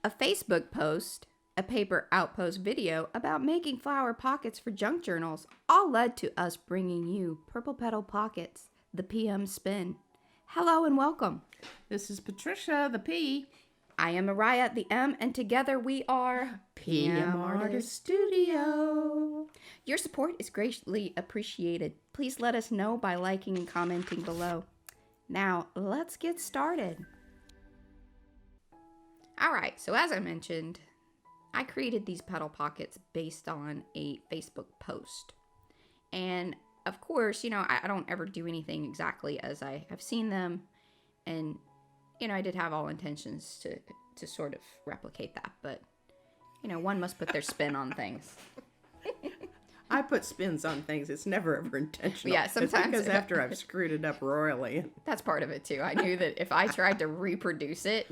A Facebook post, a paper outpost video about making flower pockets for junk journals all led to us bringing you Purple Petal Pockets, the PM spin. Hello and welcome. This is Patricia, the P. I am Mariah, the M, and together we are PM Artist Studio. Your support is greatly appreciated. Please let us know by liking and commenting below. Now, let's get started. Alright, so as I mentioned, I created these petal pockets based on a Facebook post. And of course, I don't ever do anything exactly as I have seen them. And, I did have all intentions to sort of replicate that. But, one must put their spin on things. I put spins on things. It's never ever intentional. Yeah, sometimes. It's because after I've screwed it up royally. That's part of it, too. I knew that if I tried to reproduce it,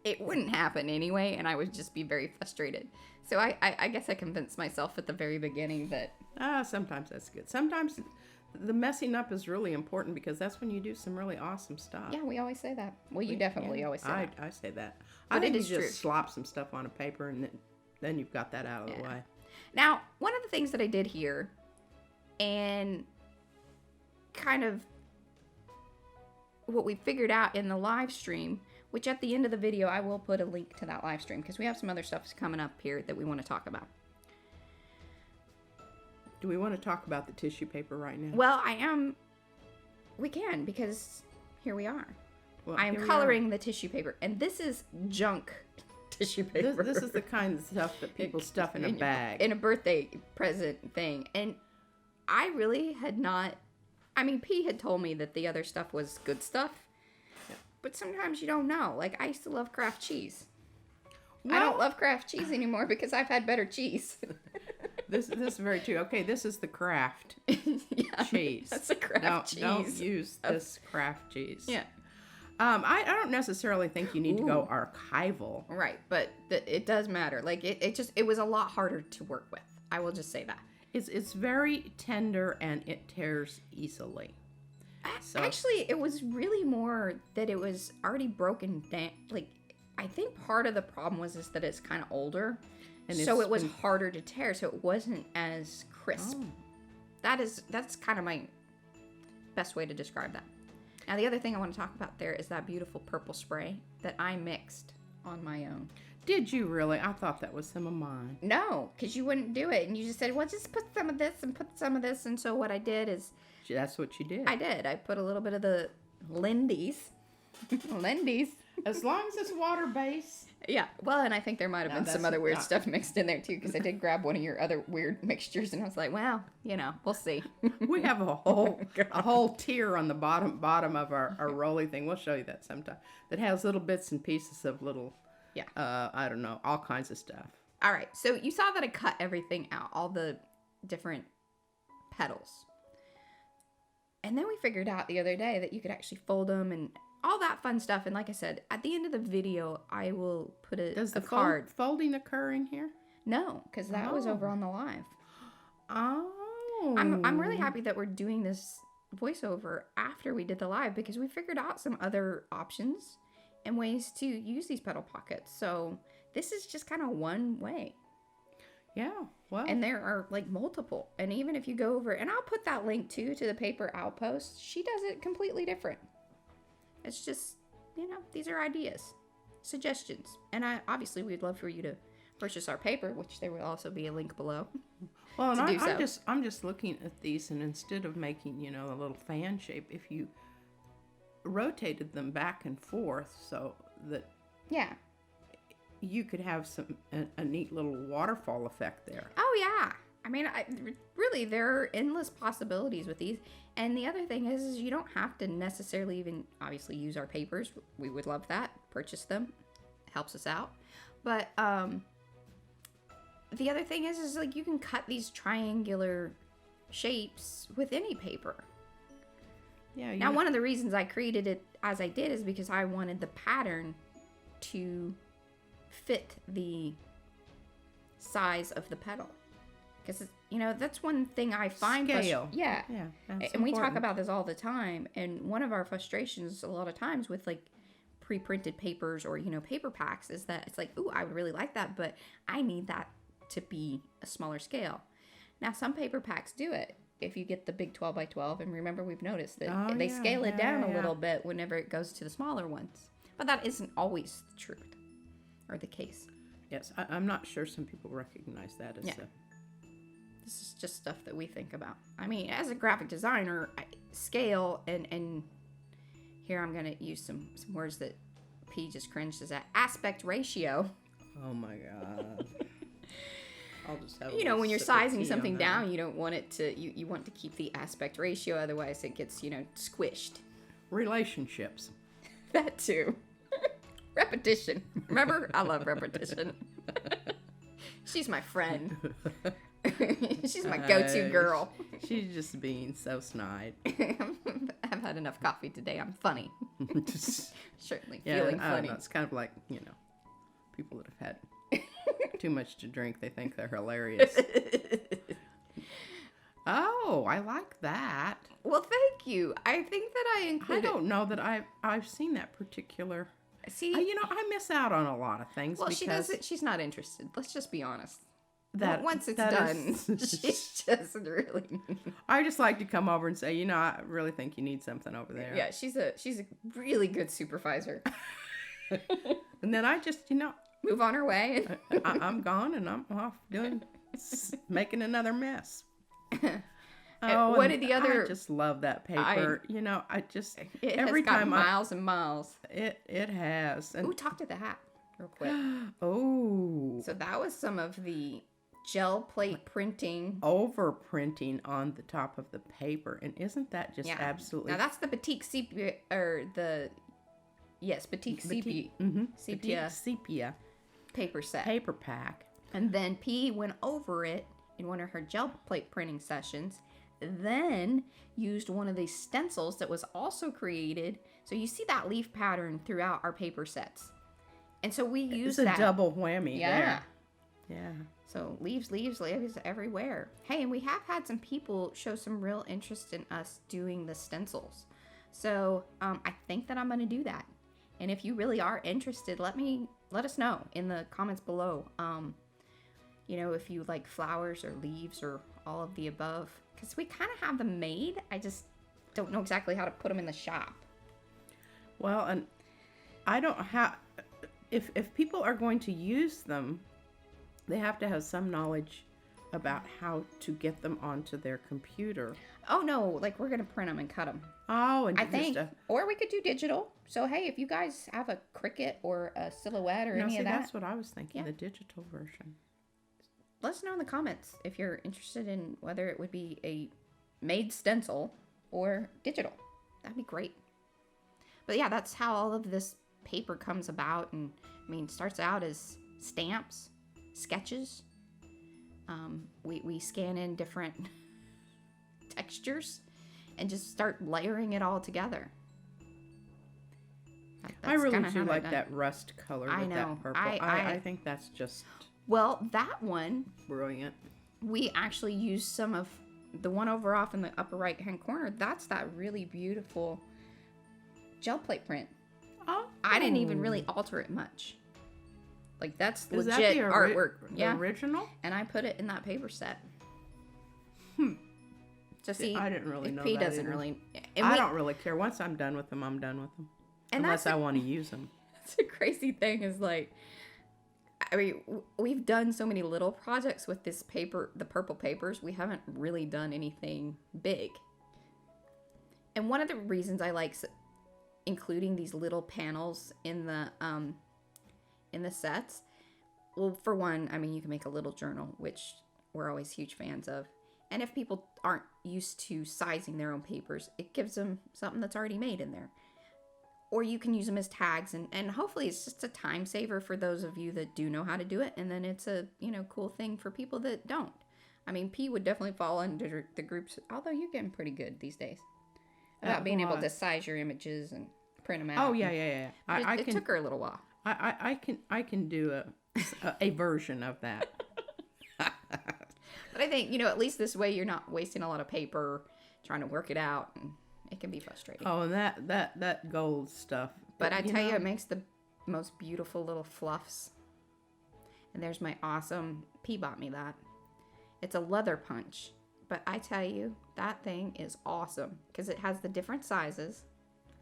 it wouldn't happen anyway, and I would just be very frustrated. So I guess I convinced myself at the very beginning that... Sometimes that's good. Sometimes the messing up is really important because that's when you do some really awesome stuff. Yeah, we always say that. Well, you definitely always say that. I say that. But I think it is you just true. slop some stuff on a paper and then you've got that out of the way. Now, one of the things that I did here, and kind of what we figured out in the live stream, which at the end of the video, I will put a link to that live stream because we have some other stuff coming up here that we want to talk about. Do we want to talk about the tissue paper right now? Well, we can because here we are. Well, I am coloring the tissue paper, and this is junk tissue paper. This is the kind of stuff that people stuff in a bag. In a birthday present thing. And I really had not... P had told me that the other stuff was good stuff. Yeah. But sometimes you don't know. Like, I used to love Kraft cheese. Well, I don't love Kraft cheese anymore because I've had better cheese. This is very true. Okay, this is the Kraft cheese. That's a Kraft cheese. Don't use this Kraft cheese. Yeah. I don't necessarily think you need to go archival. Right, but it does matter. Like, it was a lot harder to work with. I will just say that. It's very tender and it tears easily. So. Actually, it was really more that it was already broken down. Like, I think part of the problem was that it's kind of older. And so it was harder to tear, so it wasn't as crisp. Oh. That's kind of my best way to describe that. Now, the other thing I want to talk about there is that beautiful purple spray that I mixed on my own. Did you really? I thought that was some of mine. No, because you wouldn't do it. And you just said, well, just put some of this and put some of this. And so what I did is... That's what you did. I did. I put a little bit of the Lindy's. As long as it's water-based. Yeah. Well, and I think there might have been some other weird stuff mixed in there, too, because I did grab one of your other weird mixtures, and I was like, well, we'll see. We have a whole tier on the bottom of our rolly thing. We'll show you that sometime. That has little bits and pieces of little, I don't know, all kinds of stuff. All right. So you saw that I cut everything out, all the different petals. And then we figured out the other day that you could actually fold them and all that fun stuff. And like I said, at the end of the video, I will put a card. Folding occur in here? No, because that was over on the live. Oh. I'm really happy that we're doing this voiceover after we did the live because we figured out some other options and ways to use these petal pockets. So this is just kind of one way. Yeah, well. And there are like multiple. And even if you go over, and I'll put that link too to the paper outpost, she does it completely different. It's just, these are ideas, suggestions. And obviously we'd love for you to purchase our paper, which there will also be a link below. Well, and I'm just looking at these, and instead of making, a little fan shape, if you rotated them back and forth so that you could have a neat little waterfall effect there. Oh yeah. Really, there are endless possibilities with these. And the other thing is you don't have to necessarily even obviously use our papers. We would love that. Purchase them. It helps us out. But the other thing is like you can cut these triangular shapes with any paper. Yeah. Now, one of the reasons I created it as I did is because I wanted the pattern to fit the size of the petal. Because, that's one thing I find... Scale. Yeah. That's and we important. talk about this all the time. And one of our frustrations a lot of times with, like, pre-printed papers or, paper packs is that it's like, ooh, I would really like that, but I need that to be a smaller scale. Now, some paper packs do it. If you get the big 12 by 12, and remember we've noticed that they scale it down a little bit whenever it goes to the smaller ones. But that isn't always the truth or the case. Yes, I'm not sure some people recognize that as This is just stuff that we think about. I mean, as a graphic designer, scale and here I'm going to use some words that P just cringed at. Aspect ratio. Oh my God. I'll just have when you're sizing something down, you don't want it to, you want to keep the aspect ratio, otherwise it gets, squished. Relationships. That too. Repetition. Remember? I love repetition. She's my friend. She's my go-to girl. She's just being so snide. I've had enough coffee today. I'm funny. Certainly feeling funny. It's kind of like, people that have had too much to drink, they think they're hilarious. Oh, I like that. Well, thank you. I think that I included... I don't know that I've seen that particular... See? I miss out on a lot of things because... she doesn't... She's not interested. Let's just be honest. Once it's done, she just really... I just like to come over and say, I really think you need something over there. Yeah, she's a really good supervisor. And then I just, move on her way. I'm gone and I'm off making another mess. What did the other? I just love that paper. Every time miles and miles. It has. And talk to the hat real quick. Oh. So that was some of the gel plate printing. Over printing on the top of the paper, and isn't that just absolutely? Now that's the Batik Sepia Batik Sepia. Mm-hmm. Sepia paper set. Paper pack. And then P went over it in one of her gel plate printing sessions, then used one of these stencils that was also created. So you see that leaf pattern throughout our paper sets. And so we use that. It's a double whammy there. Yeah. So leaves everywhere. Hey, and we have had some people show some real interest in us doing the stencils. So I think that I'm going to do that. And if you really are interested, let us know in the comments below. If you like flowers or leaves or all of the above. Because we kind of have them made. I just don't know exactly how to put them in the shop. Well, and I don't have... If people are going to use them, they have to have some knowledge about how to get them onto their computer. Oh, no. Like, we're going to print them and cut them. Oh, and I think. Or we could do digital. So, hey, if you guys have a Cricut or a Silhouette or any of that. That's what I was thinking, the digital version. Let us know in the comments if you're interested in whether it would be a made stencil or digital. That'd be great. But yeah, that's how all of this paper comes about. And it starts out as stamps, sketches. We scan in different textures and just start layering it all together. I really do like that rust color with that purple. I think that's just... Well, that one... brilliant. We actually used some of the one over off in the upper right-hand corner. That's that really beautiful gel plate print. Oh. I didn't even really alter it much. Like, that's legit artwork. The original? And I put it in that paper set. So see, I didn't really know P that doesn't either. really... I don't really care. Once I'm done with them, I'm done with them. And unless I want to use them. That's the crazy thing is, like... we've done so many little projects with this paper, the purple papers. We haven't really done anything big. And one of the reasons I like including these little panels in the sets, well, for one, you can make a little journal, which we're always huge fans of. And if people aren't used to sizing their own papers, it gives them something that's already made in there. Or you can use them as tags, and hopefully it's just a time saver for those of you that do know how to do it, and then it's a, cool thing for people that don't. P would definitely fall under the groups, although you're getting pretty good these days about being able to size your images and print them out. Oh, yeah. It took her a little while. I can do a version of that. But I think, at least this way you're not wasting a lot of paper trying to work it out, and it can be frustrating. Oh, and that gold stuff But I tell you, it makes the most beautiful little fluffs. And there's my awesome, P bought me that. It's a leather punch. But I tell you, that thing is awesome because it has the different sizes.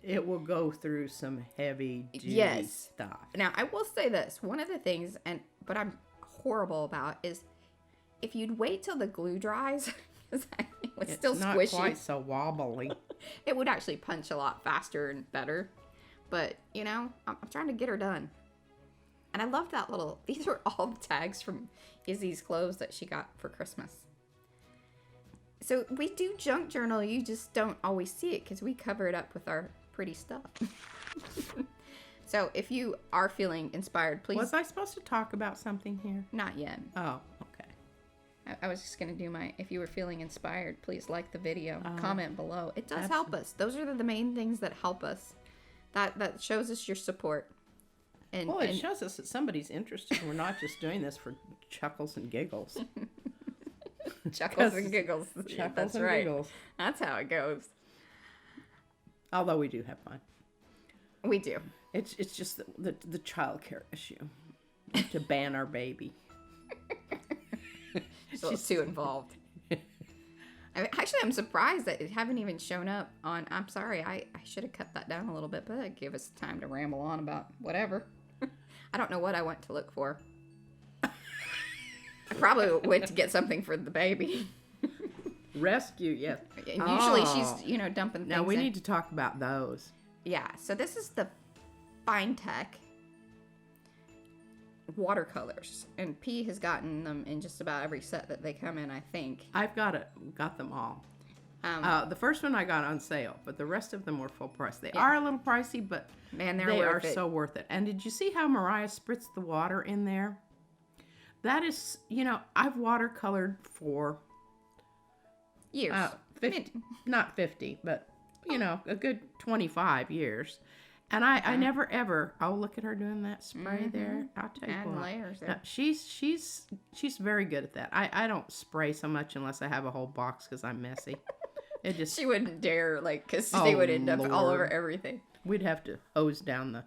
It will go through some heavy duty stuff. Now, I will say this. One of the things, but I'm horrible about, is if you'd wait till the glue dries, because it's still squishy. It's not quite so wobbly. It would actually punch a lot faster and better. But, you know, I'm trying to get her done. And I love that little, these are all the tags from Izzy's clothes that she got for Christmas. So we do junk journal, you just don't always see it because we cover it up with our pretty stuff. So if you are feeling inspired, please. Was I supposed to talk about something here? Not yet. Oh, okay. I was just going to do if you were feeling inspired, please like the video, comment below. It does help us. Those are the main things that help us. That shows us your support. It shows us that somebody's interested. We're not just doing this for chuckles and giggles. Chuckles and giggles. Chuckles and giggles. That's how it goes. Although we do have fun. We do. It's just the child care issue. To ban our baby. She's too involved. Actually, I'm surprised that it haven't even shown up on... I'm sorry, I should have cut that down a little bit, but that gave us time to ramble on about whatever. I don't know what I went to look for. I probably went to get something for the baby. Rescue, yes. And usually she's, dumping things Now we need to talk about those. Yeah, so this is the Fine Tech watercolors. And P has gotten them in just about every set that they come in, I think. I've got them all. The first one I got on sale, but the rest of them were full price. They are a little pricey, but man, they are so worth it. And did you see how Mariah spritzed the water in there? That is, I've watercolored for years. 50, not 50, but, a good 25 years. And I never ever, look at her doing that spray there. I'll tell you what. Layers there. No, she's very good at that. I don't spray so much unless I have a whole box because I'm messy. She wouldn't dare, because they would end up all over everything. We'd have to hose down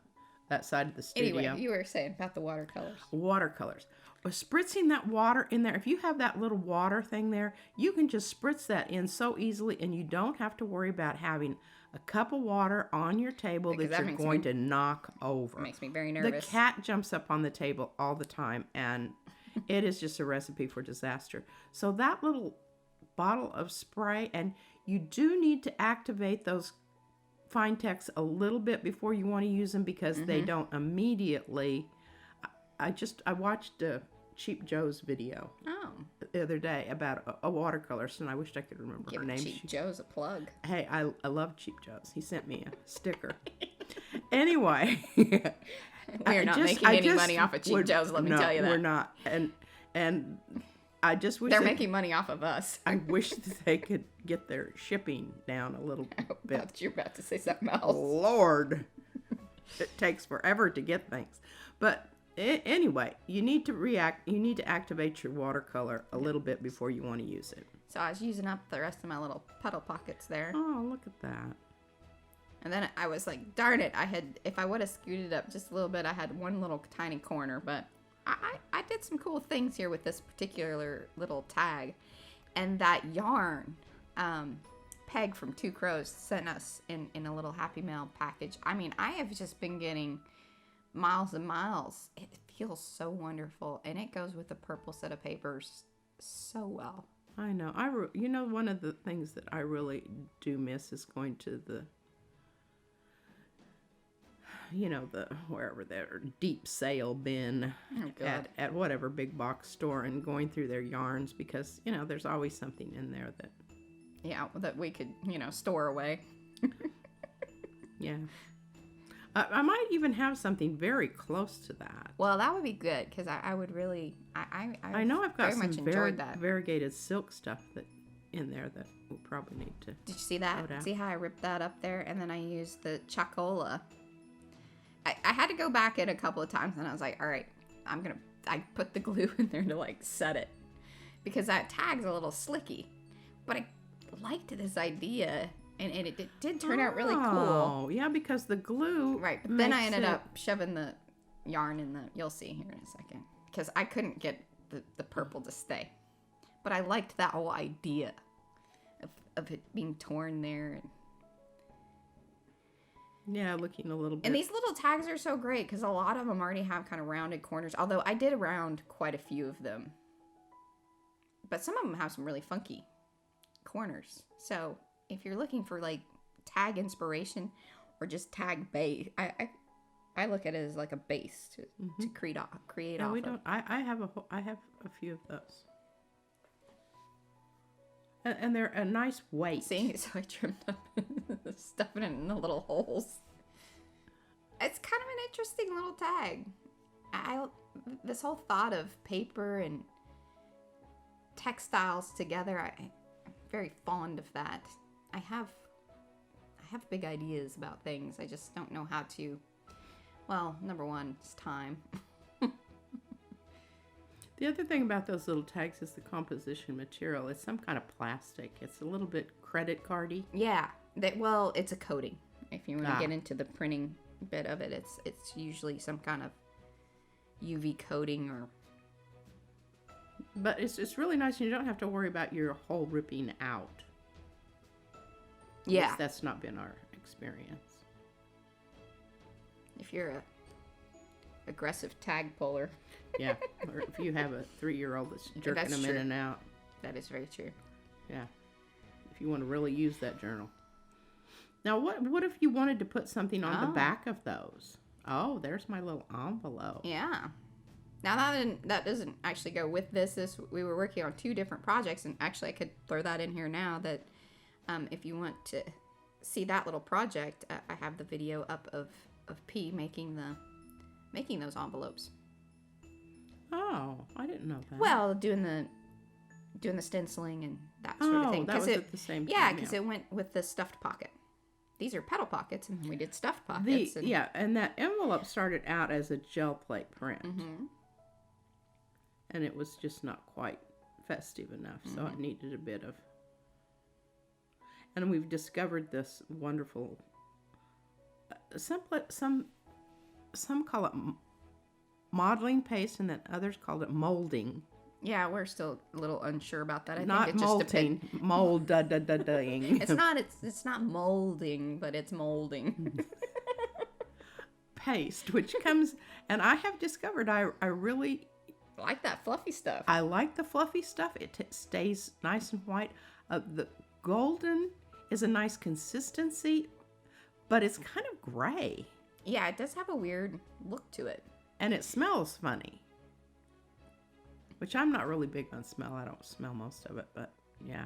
that side of the studio. Anyway, you were saying about the watercolors. Watercolors. Spritzing that water in there, if you have that little water thing there, you can just spritz that in so easily, and you don't have to worry about having a cup of water on your table that you're going to knock over. It makes me very nervous. The cat jumps up on the table all the time, and it is just a recipe for disaster. So that little bottle of spray, and you do need to activate those Fine Techs a little bit before you want to use them because they don't immediately... I watched Cheap Joe's video the other day about a watercolorist, and I wished I could remember her name. Cheap Joe's a plug. Hey, I love Cheap Joe's. He sent me a sticker. Anyway. We're not making any money off of Cheap Joe's, let me tell you that. We're not. And I just wish... They're making money off of us. I wish that they could get their shipping down a little bit. I thought you were about to say something else. Lord. It takes forever to get things. But... Anyway, you need to activate your watercolor a little bit before you want to use it. So I was using up the rest of my little puddle pockets there. Oh, look at that. And then I was like, darn it, if I would have scooted up just a little bit, I had one little tiny corner, but I did some cool things here with this particular little tag. And that yarn, Peg from Two Crows sent us in a little Happy Mail package. I mean, I have just been getting miles and miles. It feels so wonderful, and it goes with the purple set of papers so well. I know. One of the things that I really do miss is going to the wherever their deep sale bin at whatever big box store and going through their yarns because there's always something in there that we could store away. Yeah. I might even have something very close to that. Well, that would be good because I would really... I know I've got some very variegated silk stuff in there that we'll probably need to... Did you see that? See how I ripped that up there? And then I used the Chocola. I had to go back in a couple of times and I was like, all right, I put the glue in there to set it. Because that tag's a little slicky. But I liked this idea And it did turn out really cool. Oh, yeah, because the glue. Right, but then I ended up shoving the yarn in the. You'll see here in a second, because I couldn't get the purple to stay, but I liked that whole idea of it being torn there. Yeah, looking a little bit. And these little tags are so great because a lot of them already have kind of rounded corners. Although I did round quite a few of them, but some of them have some really funky corners. So if you're looking for like tag inspiration or just tag base, I look at it as like a base to create off. No, we don't. I have a few of those, and they're a nice weight. See, so I trimmed up, stuffing it in the little holes. It's kind of an interesting little tag. This whole thought of paper and textiles together. I'm very fond of that. I have big ideas about things. I just don't know how to. Well, number one, it's time. The other thing about those little tags is the composition material. It's some kind of plastic. It's a little bit credit cardy. Yeah. Well, it's a coating. If you want to get into the printing bit of it, it's usually some kind of UV coating or. But it's really nice, and you don't have to worry about your hole ripping out. Yeah. That's not been our experience. If you're a aggressive tag puller. Yeah, or if you have a 3-year-old that's jerking them in and out. That is very true. Yeah, if you want to really use that journal. Now, what if you wanted to put something on the back of those? Oh, there's my little envelope. Yeah. Now that doesn't actually go with this. We were working on 2 different projects, and actually I could throw that in here now. That if you want to see that little project, I have the video up of P making those envelopes. Oh, I didn't know that. Well, doing the stenciling and that sort of thing. That was at the same time. Yeah, because it went with the stuffed pocket. These are petal pockets, and we did stuffed pockets. And that envelope started out as a gel plate print. Mm-hmm. And it was just not quite festive enough, so it needed a bit of. And we've discovered this wonderful. Some call it modeling paste, and then others call it molding. Yeah, we're still a little unsure about that. I not think it molting, just molding. It's not molding, but it's molding. Paste, which comes, and I have discovered I really like that fluffy stuff. I like the fluffy stuff. It stays nice and white. The golden is a nice consistency, but it's kind of gray. Yeah, it does have a weird look to it. And it smells funny. Which I'm not really big on smell. I don't smell most of it, but yeah.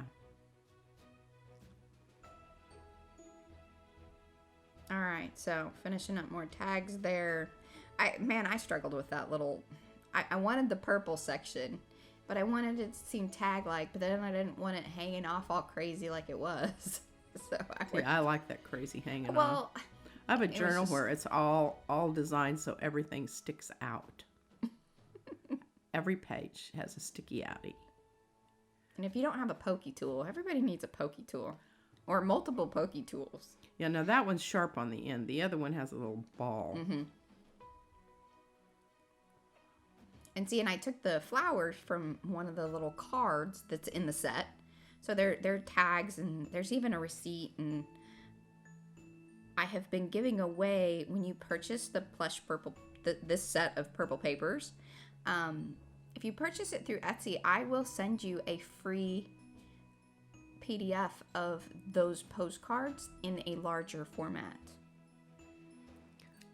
All right, so finishing up more tags there. I struggled with that little. I wanted the purple section, but I wanted it to seem tag-like, but then I didn't want it hanging off all crazy like it was. So I like that crazy hanging off. Well, I have a journal where it's all designed so everything sticks out. Every page has a sticky outie. And if you don't have a pokey tool, everybody needs a pokey tool. Or multiple pokey tools. Yeah, now that one's sharp on the end. The other one has a little ball. Mm-hmm. And see, and I took the flowers from one of the little cards that's in the set. So they're tags, and there's even a receipt, and I have been giving away, when you purchase the Plush purple, this set of purple papers, if you purchase it through Etsy, I will send you a free PDF of those postcards in a larger format.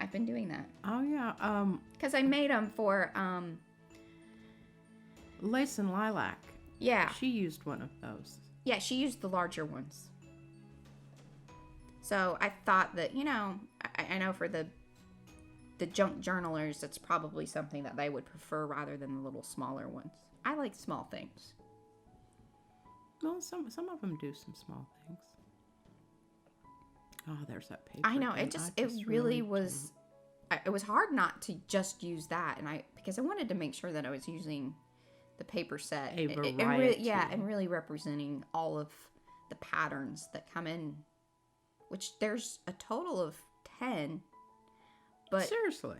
I've been doing that. Oh, yeah. Because I made them for Lace and Lilac. Yeah. She used one of those. Yeah, she used the larger ones. So I thought that, I know for the junk journalers, it's probably something that they would prefer rather than the little smaller ones. I like small things. Well, some of them do some small things. Oh, there's that paper. I know. It really was. It was hard not to just use that, because I wanted to make sure that I was using the paper set. A variety. And really representing all of the patterns that come in which there's a total of 10. But seriously?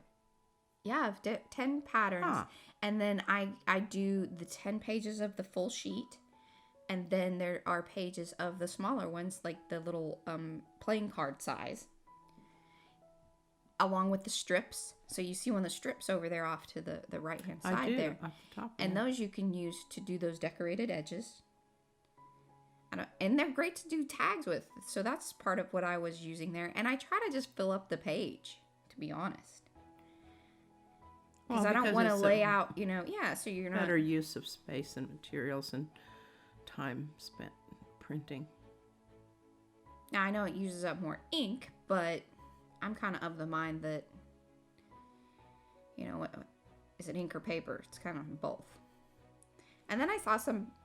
Yeah, 10 patterns. Huh. And then I do the 10 pages of the full sheet. And then there are pages of the smaller ones, like the little playing card size. Along with the strips. So you see one of the strips over there off to the right-hand side. I do, there. At the top. And those you can use to do those decorated edges. And they're great to do tags with. So that's part of what I was using there. And I try to just fill up the page, to be honest. Because I don't want to lay out, so you're not... Better use of space and materials and time spent printing. Now, I know it uses up more ink, but I'm kind of the mind that, what is it, ink or paper? It's kind of both. And then I saw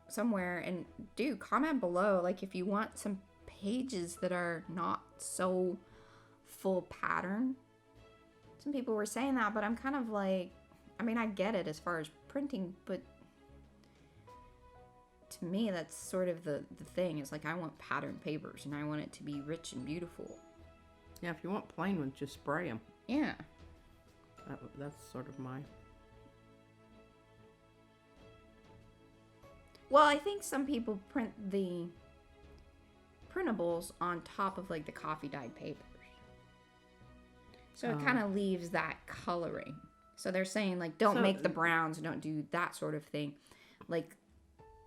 somewhere, and do comment below, like, if you want some pages that are not so full pattern. Some people were saying that, but I'm kind of like, I get it as far as printing, but to me, that's sort of the thing. Is like, I want patterned papers, and I want it to be rich and beautiful. Yeah, if you want plain ones, just spray them. Yeah. That's sort of my... Well, I think some people print the printables on top of, like, the coffee dyed papers. So it kind of leaves that coloring. So they're saying, like, don't make the browns, don't do that sort of thing. Like,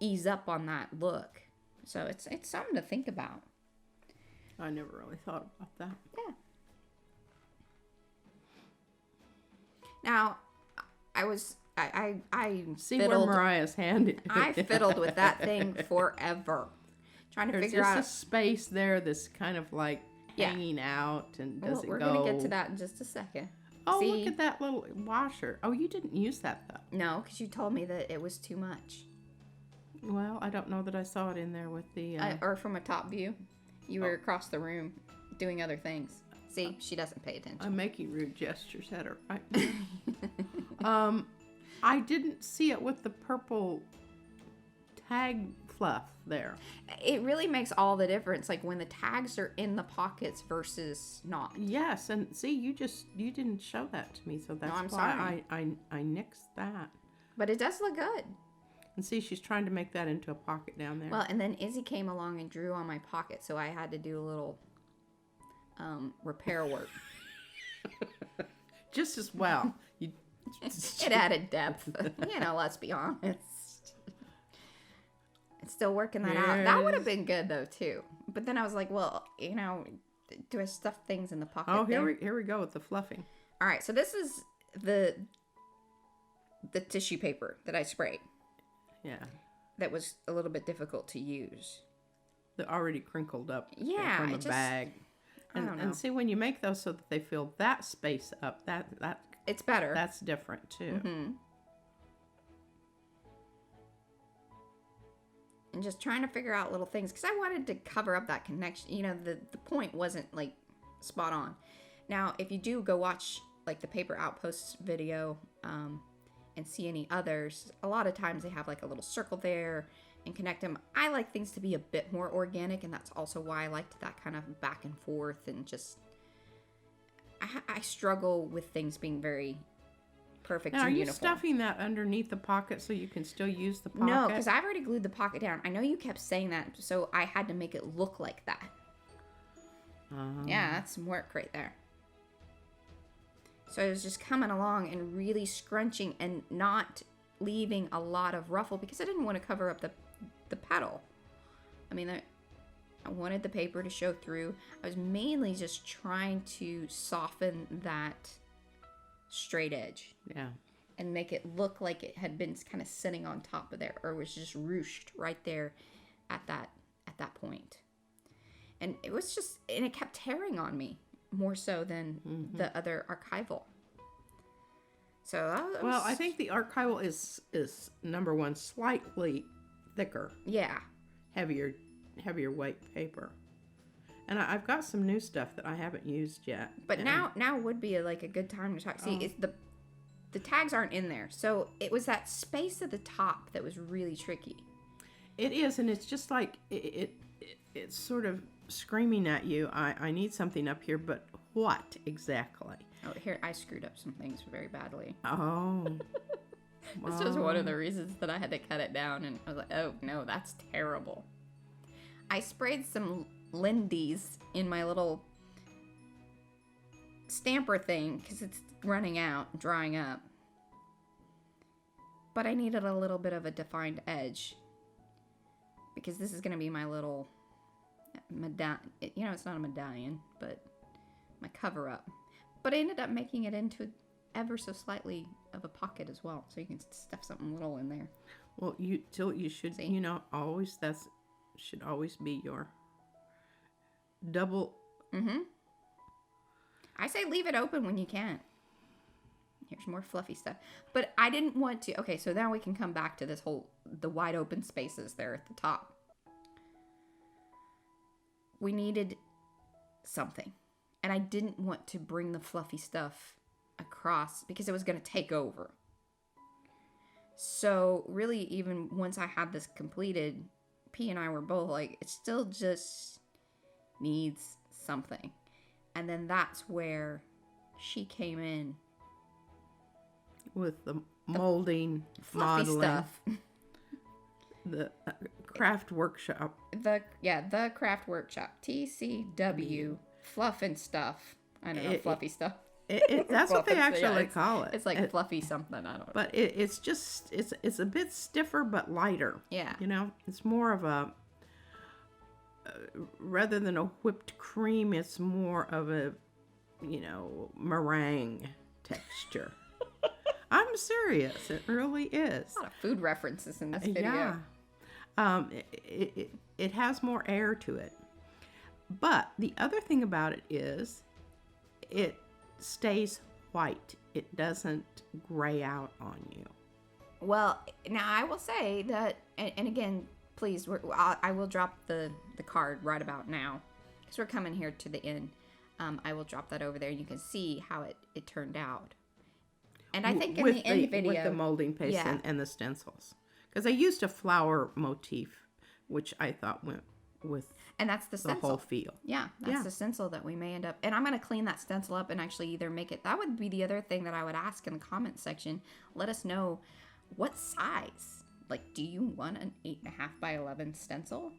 ease up on that look. So it's something to think about. I never really thought about that. Yeah. Now, I see fiddled, where Mariah's hand is. I fiddled with that thing forever. Trying to figure out. There's just a space there that's kind of like hanging out, and does it go? We're going to get to that in just a second. Oh, see? Look at that little washer. Oh, you didn't use that, though. No, because you told me that it was too much. Well, I don't know that I saw it in there with the... or from a top view. You were across the room doing other things. See, she doesn't pay attention. I'm making rude gestures at her right now. I didn't see it with the purple tag fluff there. It really makes all the difference, like when the tags are in the pockets versus not. Yes, and see, you didn't show that to me, so that's why I nixed that. But it does look good. And see, she's trying to make that into a pocket down there. Well, and then Izzy came along and drew on my pocket, so I had to do a little repair work. Just as well. It added depth. Let's be honest. It's still working that out. That would have been good, though, too. But then I was like, well, do I stuff things in the pocket? Oh, here we go with the fluffing. All right, so this is the tissue paper that I sprayed. Yeah. That was a little bit difficult to use. They're already crinkled up from the bag. And see, when you make those so that they fill that space up, that it's better. That's different, too. Mm-hmm. And just trying to figure out little things, because I wanted to cover up that connection. The point wasn't, like, spot on. Now, if you do go watch, like, the Paper Outposts video and see any others, a lot of times they have, like, a little circle there and connect them. I like things to be a bit more organic, and that's also why I liked that kind of back and forth, and just... I struggle with things being very perfect and uniform. Are you stuffing that underneath the pocket so you can still use the pocket? No, because I've already glued the pocket down. I know you kept saying that, so I had to make it look like that. Yeah, that's some work right there. So I was just coming along and really scrunching and not leaving a lot of ruffle, because I didn't want to cover up the petal. I wanted the paper to show through. I was mainly just trying to soften that straight edge. Yeah. And make it look like it had been kind of sitting on top of there, or was just ruched right there at that point. And it was just, and it kept tearing on me more so than the other archival. So I think the archival is number one, slightly thicker. Yeah. Heavier weight paper. And I've got some new stuff that I haven't used yet. But now would be a good time to talk. See, it's the tags aren't in there. So it was that space at the top that was really tricky. It is, and it's just like it's sort of screaming at you, I need something up here, but what exactly? Oh, here, I screwed up some things very badly. Oh. This was one of the reasons that I had to cut it down, and I was like, oh, no, that's terrible. I sprayed some Lindy's in my little stamper thing, because it's running out, drying up. But I needed a little bit of a defined edge, because this is going to be my little medallion. You know, it's not a medallion, but my cover-up. But I ended up making it into ever so slightly of a pocket as well, so you can stuff something little in there. Well, you should, see? You know, always, should always be your double. Mm-hmm. I say leave it open when you can. Here's more fluffy stuff. But I didn't want to. Okay, so now we can come back to this the wide open spaces there at the top. We needed something. And I didn't want to bring the fluffy stuff across because it was going to take over. So really, even once I had this completed, P and I were both like, it still just needs something. And then that's where she came in. With the molding, fluffy modeling, stuff. The craft workshop. The craft workshop. TCW. Fluff and stuff. I don't know, fluffy stuff. That's what they actually call it. It's like fluffy something. I don't know. But it's just, it's a bit stiffer but lighter. Yeah. You know, it's more of a, rather than a whipped cream, it's more of a, you know, meringue texture. I'm serious. It really is. A lot of food references in this video. Yeah. It has more air to it. But the other thing about it is it stays white. It doesn't gray out on you. Well, now I will say that, and again, please, I will drop the card right about now because we're coming here to the end. I will drop that over there and you can see how it turned out. And I think in the end video. With the molding paste and the stencils. Because I used a flower motif, which I thought went with and that's the stencil. Whole feel. Yeah, that's the stencil that we may end up. And I'm going to clean that stencil up and actually either make it. That would be the other thing that I would ask in the comment section. Let us know what size. Like, do you want an 8.5 by 11 stencil?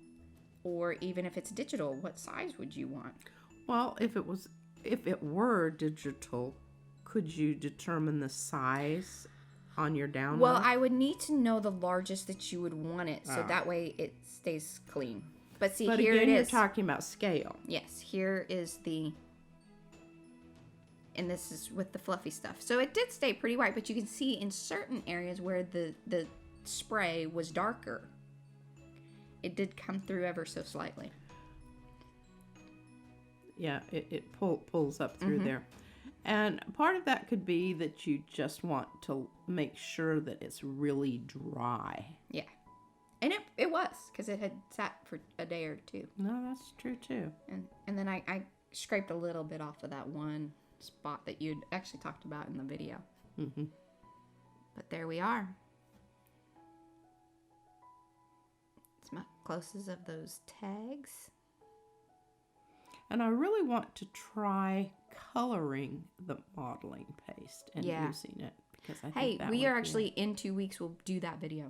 Or even if it's digital, what size would you want? Well, if it were digital, could you determine the size on your download? Well, I would need to know the largest that you would want it, so that way it stays clean. But see, here again, it is. You're talking about scale. Yes, here is and this is with the fluffy stuff. So it did stay pretty white, but you can see in certain areas where the spray was darker, it did come through ever so slightly. Yeah, it pulls up through there. And part of that could be that you just want to make sure that it's really dry. Yeah. And it was, because it had sat for a day or two. No, that's true too. And then I scraped a little bit off of that one spot that you'd actually talked about in the video. Mm-hmm. But there we are. Some closes of those tags. And I really want to try coloring the modeling paste and using it. Because I think we are actually in 2 weeks. We'll do that video.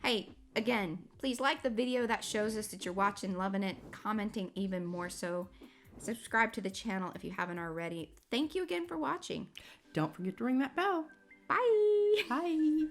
Hey, again, please like the video. That shows us that you're watching, loving it, commenting even more so. Subscribe to the channel if you haven't already. Thank you again for watching. Don't forget to ring that bell. Bye. Bye.